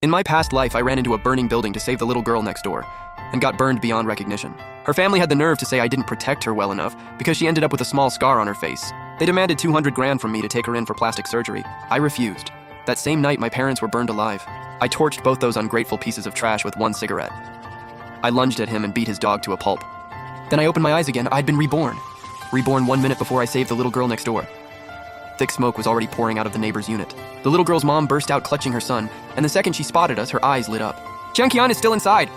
In my past life, I ran into a burning building to save the little girl next door and got burned beyond recognition. Her family had the nerve to say I didn't protect her well enough because she ended up with a small scar on her face. They demanded 200 grand from me to take her in for plastic surgery. I refused. That same night, my parents were burned alive. I torched both those ungrateful pieces of trash with one cigarette. I lunged at him and beat his dog to a pulp. Then I opened my eyes again. I'd been reborn. Reborn 1 minute before I saved the little girl next door. Thick smoke was already pouring out of the neighbor's unit. The little girl's mom burst out clutching her son, and the second she spotted us, her eyes lit up. Chunkian is still inside.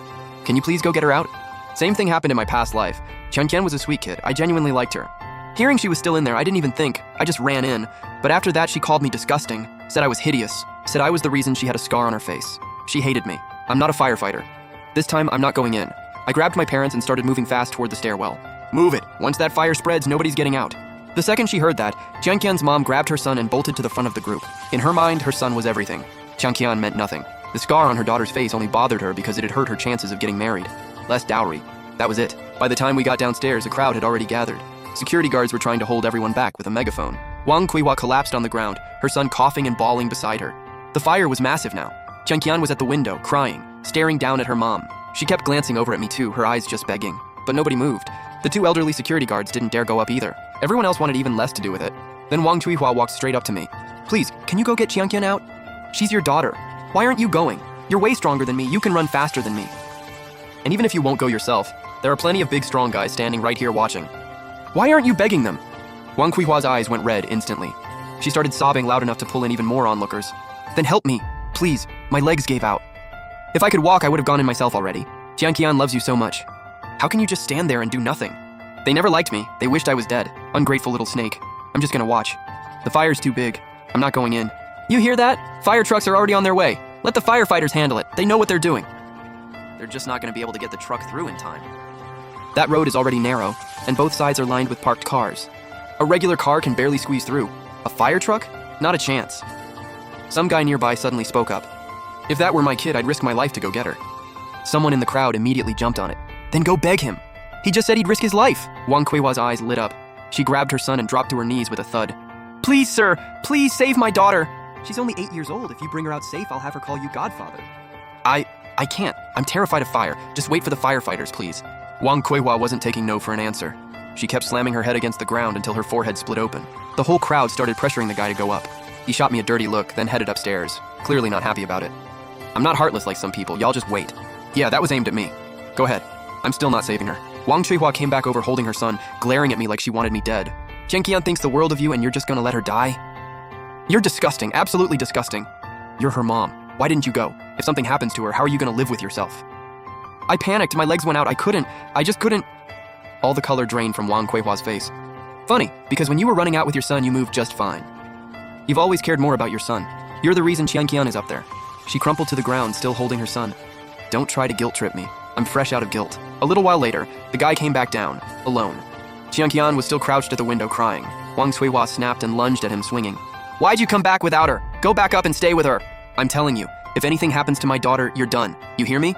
Can you please go get her out? Same thing happened in my past life. Chunkian was a sweet kid. I genuinely liked her. Hearing she was still in there, I didn't even think. I just ran in. But after that, she called me disgusting, said I was hideous, said I was the reason she had a scar on her face. She hated me. I'm not a firefighter. This time, I'm not going in. I grabbed my parents and started moving fast toward the stairwell. Move it. Once that fire spreads, nobody's getting out. The second she heard that, Chunkian's mom grabbed her son and bolted to the front of the group. In her mind, her son was everything. Chunkian meant nothing. The scar on her daughter's face only bothered her because it had hurt her chances of getting married. Less dowry. That was it. By the time we got downstairs, a crowd had already gathered. Security guards were trying to hold everyone back with a megaphone. Wang Kuiwa collapsed on the ground, her son coughing and bawling beside her. The fire was massive now. Chunkian was at the window, crying, staring down at her mom. She kept glancing over at me too, her eyes just begging. But nobody moved. The two elderly security guards didn't dare go up either. Everyone else wanted even less to do with it. Then Wang Tuihua walked straight up to me. Please, can you go get Chunkian out? She's your daughter. Why aren't you going? You're way stronger than me. You can run faster than me. And even if you won't go yourself, there are plenty of big strong guys standing right here watching. Why aren't you begging them? Wang Kuihua's eyes went red instantly. She started sobbing loud enough to pull in even more onlookers. Then help me, please. My legs gave out. If I could walk, I would have gone in myself already. Chunkian loves you so much. How can you just stand there and do nothing? They never liked me. They wished I was dead. Ungrateful little snake. I'm just gonna watch. The fire's too big. I'm not going in. You hear that? Fire trucks are already on their way. Let the firefighters handle it. They know what they're doing. They're just not gonna be able to get the truck through in time. That road is already narrow, and both sides are lined with parked cars. A regular car can barely squeeze through. A fire truck? Not a chance. Some guy nearby suddenly spoke up. If that were my kid, I'd risk my life to go get her. Someone in the crowd immediately jumped on it. Then go beg him. He just said he'd risk his life. Wang Kuihua's eyes lit up. She grabbed her son and dropped to her knees with a thud. Please, sir, please save my daughter. She's only 8 years old. If you bring her out safe, I'll have her call you Godfather. I can't. I'm terrified of fire. Just wait for the firefighters, please. Wang Kuihua wasn't taking no for an answer. She kept slamming her head against the ground until her forehead split open. The whole crowd started pressuring the guy to go up. He shot me a dirty look, then headed upstairs, clearly not happy about it. I'm not heartless like some people. Y'all just wait. Yeah, that was aimed at me. Go ahead. I'm still not saving her. Wang Chuihua came back over holding her son, glaring at me like she wanted me dead. Chunkian thinks the world of you and you're just gonna let her die? You're disgusting, absolutely disgusting. You're her mom. Why didn't you go? If something happens to her, how are you gonna live with yourself? I panicked, my legs went out, I just couldn't. All the color drained from Wang Kuihua's face. Funny, because when you were running out with your son, you moved just fine. You've always cared more about your son. You're the reason Chunkian is up there. She crumpled to the ground, still holding her son. Don't try to guilt trip me. I'm fresh out of guilt. A little while later, the guy came back down, alone. Chunkian was still crouched at the window crying. Wang Cuihua snapped and lunged at him, swinging. Why'd you come back without her? Go back up and stay with her. I'm telling you, if anything happens to my daughter, you're done. You hear me?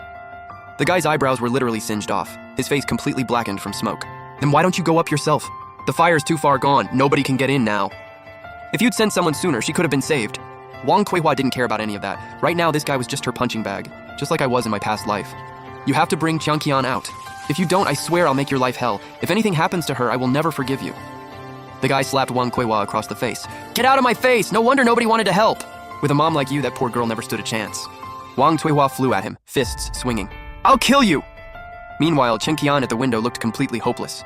The guy's eyebrows were literally singed off, his face completely blackened from smoke. Then why don't you go up yourself? The fire's too far gone. Nobody can get in now. If you'd sent someone sooner, she could have been saved. Wang Kuihua didn't care about any of that. Right now, this guy was just her punching bag, just like I was in my past life. You have to bring Chunkian out. If you don't, I swear I'll make your life hell. If anything happens to her, I will never forgive you. The guy slapped Wang Kuihua across the face. Get out of my face! No wonder nobody wanted to help! With a mom like you, that poor girl never stood a chance. Wang Tuihua flew at him, fists swinging. I'll kill you! Meanwhile, Chunkian at the window looked completely hopeless.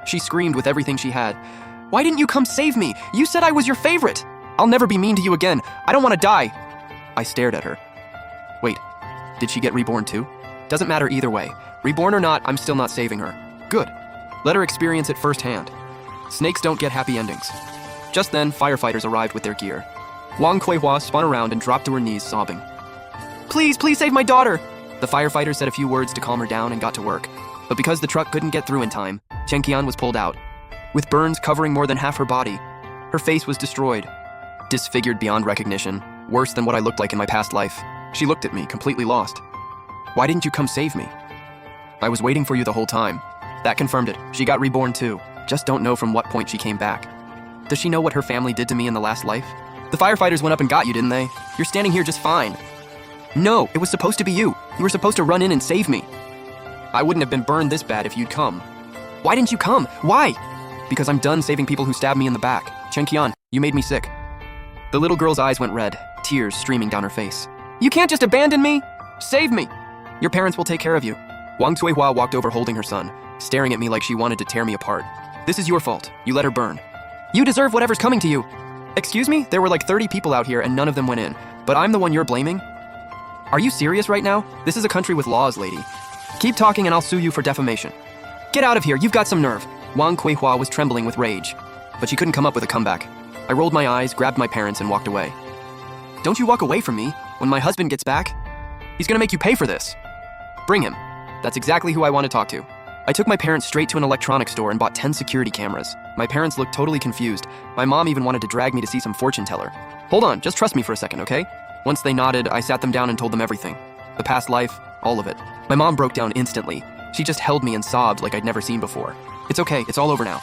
She screamed with everything she had. Why didn't you come save me? You said I was your favorite! I'll never be mean to you again. I don't want to die. I stared at her. Wait, did she get reborn too? Doesn't matter either way. Reborn or not, I'm still not saving her. Good. Let her experience it firsthand. Snakes don't get happy endings. Just then, firefighters arrived with their gear. Wang Kuihua spun around and dropped to her knees, sobbing. Please, please save my daughter! The firefighters said a few words to calm her down and got to work. But because the truck couldn't get through in time, Chunkian was pulled out. With burns covering more than half her body, her face was destroyed. Disfigured beyond recognition, worse than what I looked like in my past life. She looked at me, completely lost. Why didn't you come save me? I was waiting for you the whole time. That confirmed it. She got reborn too. Just don't know from what point she came back. Does she know what her family did to me in the last life? The firefighters went up and got you, didn't they? You're standing here just fine. No, it was supposed to be you. You were supposed to run in and save me. I wouldn't have been burned this bad if you'd come. Why didn't you come? Why? Because I'm done saving people who stabbed me in the back. Chen Qian, you made me sick. The little girl's eyes went red, tears streaming down her face. You can't just abandon me! Save me! Your parents will take care of you. Wang Cuihua walked over holding her son, staring at me like she wanted to tear me apart. This is your fault. You let her burn. You deserve whatever's coming to you. Excuse me? There were like 30 people out here and none of them went in. But I'm the one you're blaming? Are you serious right now? This is a country with laws, lady. Keep talking and I'll sue you for defamation. Get out of here, you've got some nerve. Wang Cuihua was trembling with rage, but she couldn't come up with a comeback. I rolled my eyes, grabbed my parents, and walked away. Don't you walk away from me. When my husband gets back, he's gonna make you pay for this. Bring him. That's exactly who I want to talk to. I took my parents straight to an electronics store and bought 10 security cameras. My parents looked totally confused. My mom even wanted to drag me to see some fortune teller. Hold on, just trust me for a second, okay? Once they nodded, I sat them down and told them everything. The past life, all of it. My mom broke down instantly. She just held me and sobbed like I'd never seen before. It's okay, it's all over now.